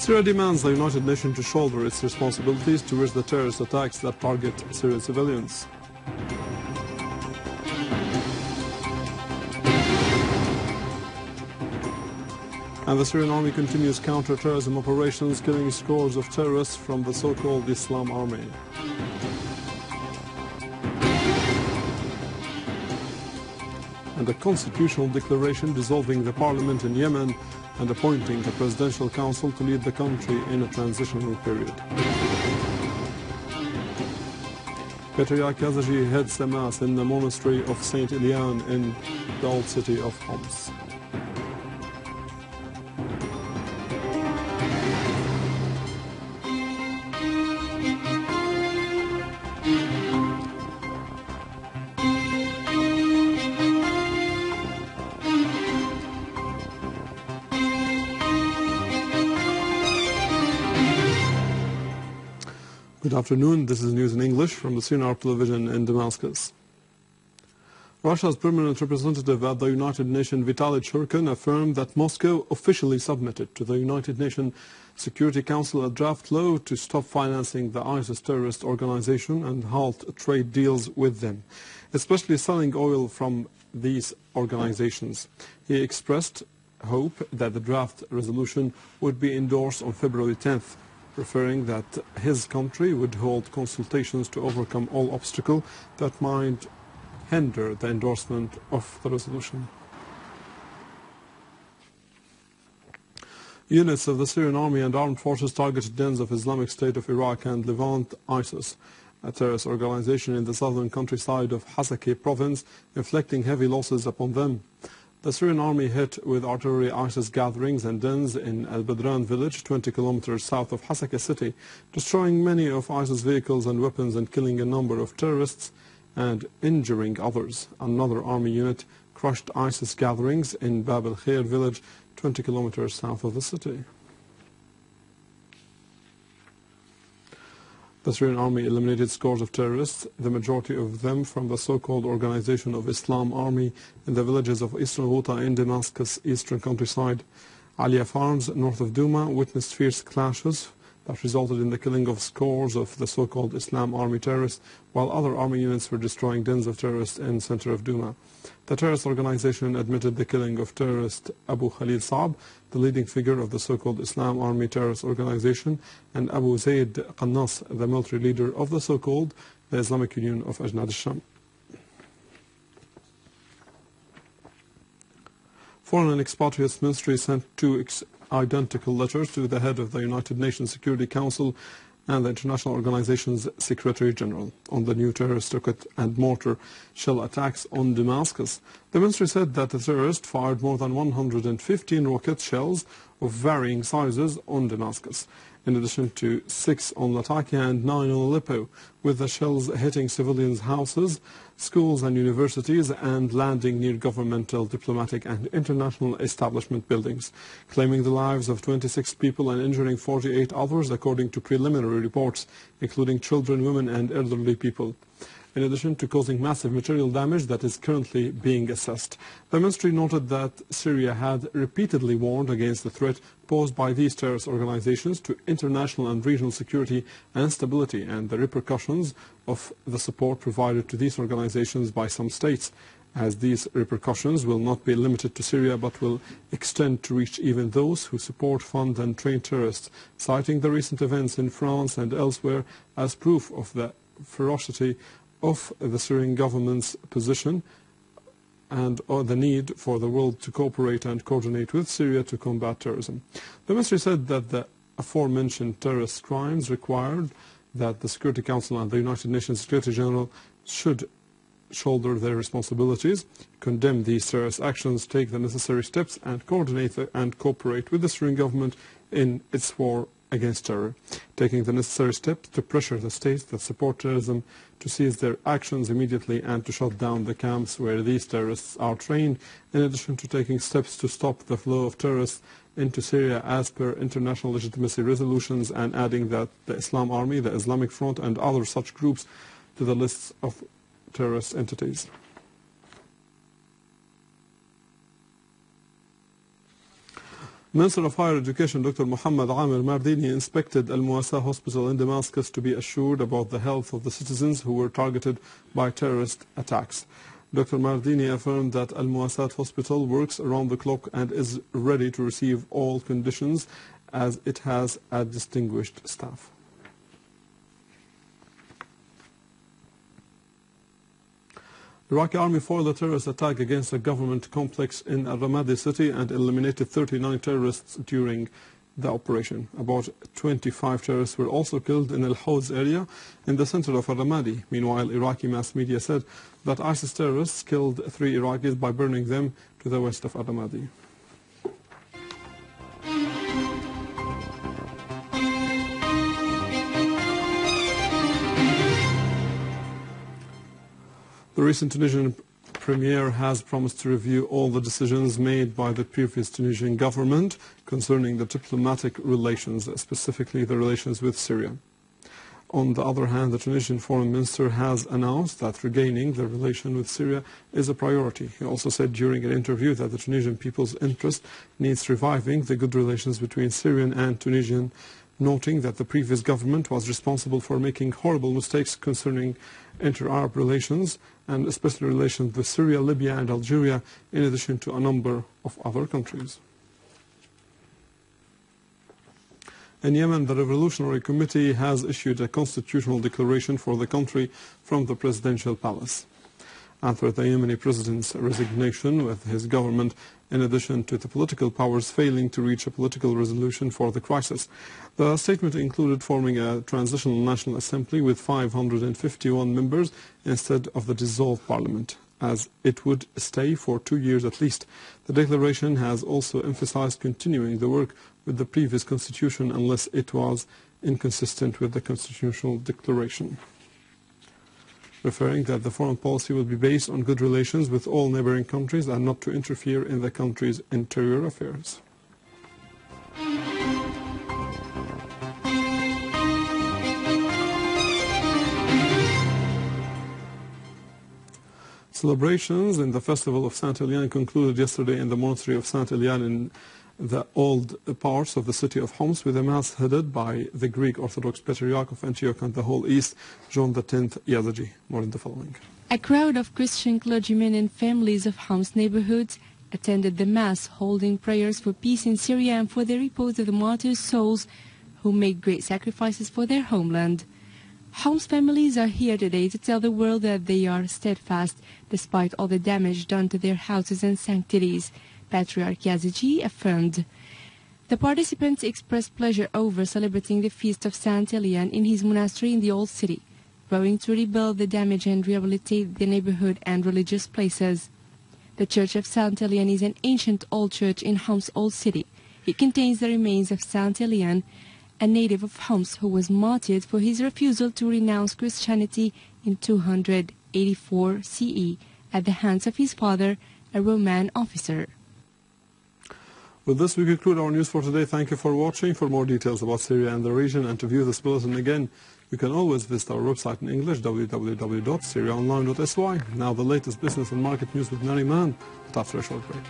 Syria demands the United Nations to shoulder its responsibilities towards the terrorist attacks that target Syrian civilians. And the Syrian army continues counter-terrorism operations, killing scores of terrorists from the so-called Islam Army. And a constitutional declaration dissolving the parliament in Yemen and appointing a presidential council to lead the country in a transitional period. Patriot Kazaji heads a mass in the Monastery of Saint Elian in the old city of Homs. Good afternoon, this is news in English from the Syrian television in Damascus. Russia's permanent representative at the United Nations, Vitaly Churkin, affirmed that Moscow officially submitted to the United Nations Security Council a draft law to stop financing the ISIS terrorist organization and halt trade deals with them, especially selling oil from these organizations. He expressed hope that the draft resolution would be endorsed on February 10th. Referring that his country would hold consultations to overcome all obstacles that might hinder the endorsement of the resolution. Units of the Syrian army and armed forces targeted dens of Islamic State of Iraq and Levant ISIS, a terrorist organization in the southern countryside of Hasaka province, inflicting heavy losses upon them. The Syrian army hit with artillery ISIS gatherings and dens in Al-Badran village, 20 kilometers south of Hasaka city, destroying many of ISIS vehicles and weapons and killing a number of terrorists and injuring others. Another army unit crushed ISIS gatherings in Bab al-Khair village, 20 kilometers south of the city. The Syrian army eliminated scores of terrorists, the majority of them from the so-called Organization of Islam Army, in the villages of Eastern Ghouta in Damascus' eastern countryside. Alia Farms, north of Douma, witnessed fierce clashes that resulted in the killing of scores of the so-called Islam Army terrorists, while other army units were destroying dens of terrorists in the center of Douma. The terrorist organization admitted the killing of terrorist Abu Khalil Saab, the leading figure of the so-called Islam Army terrorist organization, and Abu Zayd Qannas, the military leader of the so-called the Islamic Union of Ajnad al-Sham. Foreign and Expatriates Ministry sent two identical letters to the head of the United Nations Security Council and the International Organization's Secretary General on the new terrorist rocket and mortar shell attacks on Damascus. The ministry said that the terrorists fired more than 115 rocket shells of varying sizes on Damascus, in addition to 6 on Latakia and 9 on Aleppo, with the shells hitting civilians' houses, schools and universities, and landing near governmental, diplomatic and international establishment buildings, claiming the lives of 26 people and injuring 48 others according to preliminary reports, including children, women and elderly people, in addition to causing massive material damage that is currently being assessed. The ministry noted that Syria had repeatedly warned against the threat posed by these terrorist organizations to international and regional security and stability and the repercussions of the support provided to these organizations by some states, as these repercussions will not be limited to Syria but will extend to reach even those who support, fund and train terrorists, citing the recent events in France and elsewhere as proof of the ferocity of the Syrian government's position and the need for the world to cooperate and coordinate with Syria to combat terrorism. The ministry said that the aforementioned terrorist crimes required that the Security Council and the United Nations Secretary General should shoulder their responsibilities, condemn these terrorist actions, take the necessary steps and coordinate and cooperate with the Syrian government in its war against terror, taking the necessary steps to pressure the states that support terrorism to cease their actions immediately and to shut down the camps where these terrorists are trained, in addition to taking steps to stop the flow of terrorists into Syria as per international legitimacy resolutions, and adding that the Islam Army, the Islamic Front and other such groups to the lists of terrorist entities. Minister of Higher Education Dr. Muhammad Amir Mardini inspected Al-Muwasah hospital in Damascus to be assured about the health of the citizens who were targeted by terrorist attacks. Dr. Mardini affirmed that Al-Muwasah hospital works around the clock and is ready to receive all conditions as it has a distinguished staff. The Iraqi army foiled a terrorist attack against a government complex in Al-Ramadi city and eliminated 39 terrorists during the operation. About 25 terrorists were also killed in Al-Hawz area in the center of Al-Ramadi. Meanwhile, Iraqi mass media said that ISIS terrorists killed 3 Iraqis by burning them to the west of Al-Ramadi. The recent Tunisian premier has promised to review all the decisions made by the previous Tunisian government concerning the diplomatic relations, specifically the relations with Syria. On the other hand, the Tunisian foreign minister has announced that regaining the relation with Syria is a priority. He also said during an interview that the Tunisian people's interest needs reviving the good relations between Syrian and Tunisian, noting that the previous government was responsible for making horrible mistakes concerning inter-Arab relations, and especially relations with Syria, Libya and Algeria, in addition to a number of other countries. In Yemen, the Revolutionary Committee has issued a constitutional declaration for the country from the presidential palace. After the Yemeni president's resignation with his government, in addition to the political powers failing to reach a political resolution for the crisis, the statement included forming a transitional national assembly with 551 members instead of the dissolved parliament, as it would stay for 2 years at least. The declaration has also emphasized continuing the work with the previous constitution unless it was inconsistent with the constitutional declaration, referring that the foreign policy will be based on good relations with all neighboring countries and not to interfere in the country's interior affairs. Celebrations in the Festival of Saint Elian concluded yesterday in the Monastery of Saint Elian in the old parts of the city of Homs, with a mass headed by the Greek Orthodox Patriarch of Antioch and the whole East, John X Yazigi. More in the following. A crowd of Christian clergymen and families of Homs neighborhoods attended the Mass, holding prayers for peace in Syria and for the repose of the martyrs' souls who made great sacrifices for their homeland. Homs families are here today to tell the world that they are steadfast despite all the damage done to their houses and sanctuaries, Patriarch Yazigi affirmed. The participants expressed pleasure over celebrating the feast of Saint Elian in his monastery in the old city, vowing to rebuild the damage and rehabilitate the neighborhood and religious places. The Church of Saint Elian is an ancient old church in Homs' old city. It contains the remains of Saint Elian, a native of Homs who was martyred for his refusal to renounce Christianity in 284 CE at the hands of his father, a Roman officer. With this, we conclude our news for today. Thank you for watching. For more details about Syria and the region and to view this bulletin again, you can always visit our website in English, www.syriaonline.sy. Now the latest business and market news with Nariman, but after a short break.